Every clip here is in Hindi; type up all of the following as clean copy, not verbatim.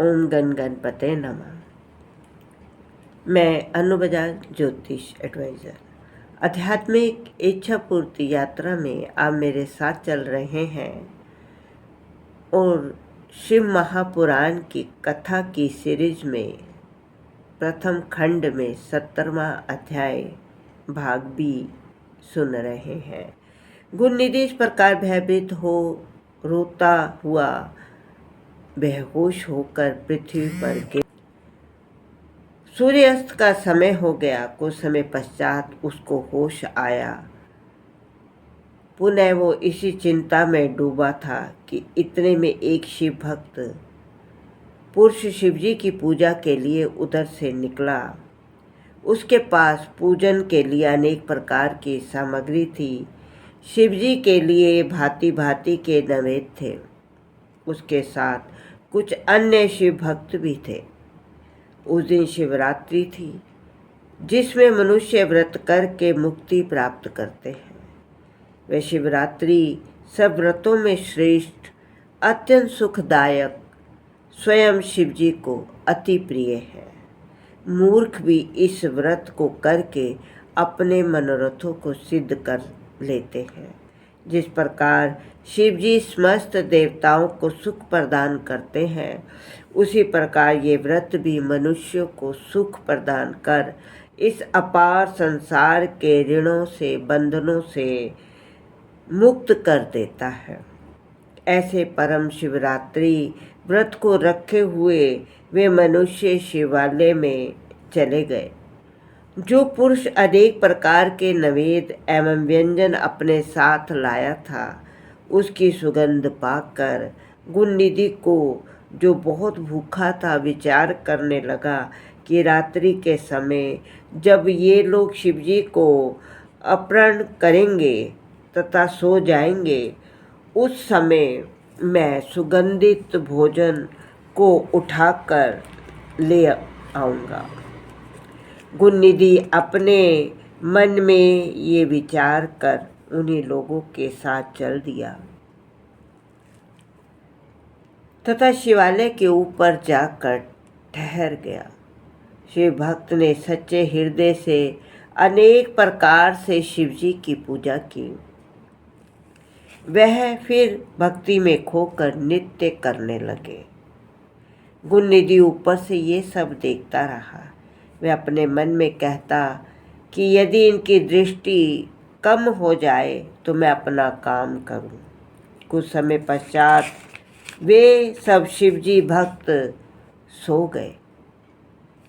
ओम गण गणपते नमः। मैं अनु बजाज, ज्योतिष एडवाइज़र। आध्यात्मिक इच्छा पूर्ति यात्रा में आप मेरे साथ चल रहे हैं और शिव महापुराण की कथा की सीरीज में प्रथम खंड में 17वां अध्याय भाग बी सुन रहे हैं। गुणनिधि इस प्रकार भयभीत हो रोता हुआ बेहोश होकर पृथ्वी पर गिर। सूर्यास्त का समय हो गया। कुछ समय पश्चात उसको होश आया। पुनः वो इसी चिंता में डूबा था कि इतने में एक शिव भक्त पुरुष शिवजी की पूजा के लिए उधर से निकला। उसके पास पूजन के लिए अनेक प्रकार की सामग्री थी। शिवजी के लिए भांति भांति के नैवेद्य थे। उसके साथ कुछ अन्य शिव भक्त भी थे। उस दिन शिवरात्रि थी, जिसमें मनुष्य व्रत करके मुक्ति प्राप्त करते हैं। वह शिवरात्रि सब व्रतों में श्रेष्ठ, अत्यंत सुखदायक, स्वयं शिवजी को अति प्रिय है। मूर्ख भी इस व्रत को करके अपने मनोरथों को सिद्ध कर लेते हैं। जिस प्रकार शिवजी समस्त देवताओं को सुख प्रदान करते हैं, उसी प्रकार ये व्रत भी मनुष्यों को सुख प्रदान कर इस अपार संसार के ऋणों से, बंधनों से मुक्त कर देता है। ऐसे परम शिवरात्रि व्रत को रखे हुए वे मनुष्य शिवालय में चले गए। जो पुरुष अनेक प्रकार के नैवेद्य एवं व्यंजन अपने साथ लाया था, उसकी सुगंध पाकर गुणनिधि को, जो बहुत भूखा था, विचार करने लगा कि रात्रि के समय जब ये लोग शिवजी को अर्पण करेंगे तथा सो जाएंगे, उस समय मैं सुगंधित भोजन को उठाकर ले आऊँगा। गुणनिधि अपने मन में ये विचार कर उन्हीं लोगों के साथ चल दिया तथा शिवालय के ऊपर जाकर ठहर गया। शिव भक्त ने सच्चे हृदय से अनेक प्रकार से शिवजी की पूजा की। वह फिर भक्ति में खोकर नृत्य करने लगे। गुणनिधि ऊपर से ये सब देखता रहा। वह अपने मन में कहता कि यदि इनकी दृष्टि कम हो जाए तो मैं अपना काम करूं। कुछ समय पश्चात वे सब शिवजी भक्त सो गए।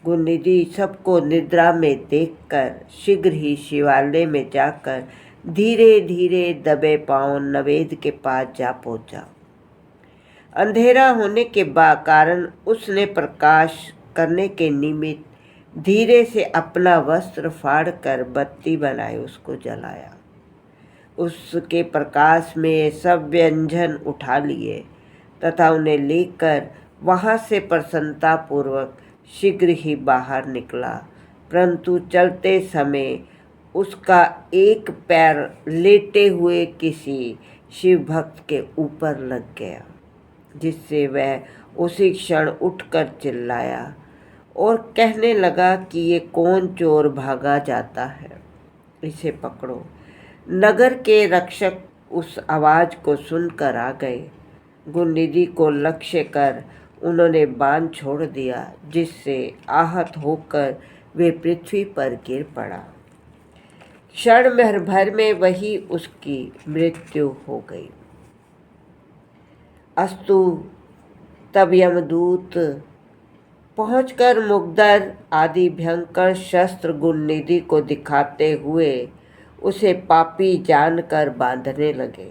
गुणनिधि सबको निद्रा में देखकर शीघ्र ही शिवालय में जाकर धीरे धीरे दबे पांव नैवेद्य के पास जा पहुंचा। अंधेरा होने के कारण उसने प्रकाश करने के निमित्त धीरे से अपना वस्त्र फाड़कर बत्ती बनाई, उसको जलाया। उसके प्रकाश में सब व्यंजन उठा लिए तथा उन्हें लेकर वहाँ से प्रसन्नता पूर्वक शीघ्र ही बाहर निकला। परंतु चलते समय उसका एक पैर लेटे हुए किसी शिव भक्त के ऊपर लग गया, जिससे वह उसी क्षण उठकर चिल्लाया और कहने लगा कि ये कौन चोर भागा जाता है, इसे पकड़ो। नगर के रक्षक उस आवाज़ को सुनकर आ गए। गुणनिधि को लक्ष्य कर उन्होंने बाण छोड़ दिया, जिससे आहत होकर वे पृथ्वी पर गिर पड़ा। क्षण भर में वही उसकी मृत्यु हो गई। अस्तु तब यमदूत पहुंचकर मुग्दर आदि भयंकर शस्त्र गुणनिधि को दिखाते हुए उसे पापी जानकर बांधने लगे।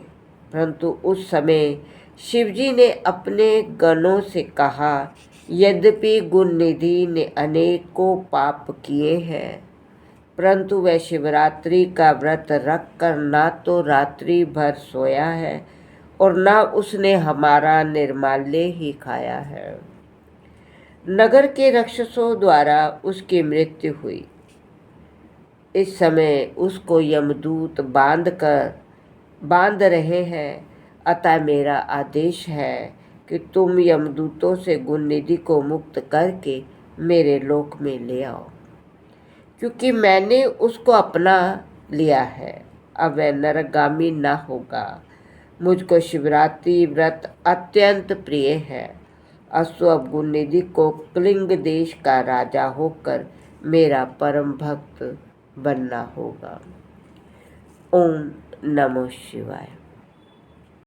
परंतु उस समय शिवजी ने अपने गणों से कहा, यद्यपि गुणनिधि ने अनेकों पाप किए हैं, परंतु वह शिवरात्रि का व्रत रखकर ना तो रात्रि भर सोया है और ना उसने हमारा निर्माल्य ही खाया है। नगर के राक्षसों द्वारा उसकी मृत्यु हुई। इस समय उसको यमदूत बांध रहे हैं, अतः मेरा आदेश है कि तुम यमदूतों से गुणनिधि को मुक्त करके मेरे लोक में ले आओ, क्योंकि मैंने उसको अपना लिया है। अब वह नरगामी न होगा। मुझको शिवरात्रि व्रत अत्यंत प्रिय है। अस्तु अब गुणनिधि को कलिंग देश का राजा होकर मेरा परम भक्त बनना होगा। ओम नमः शिवाय।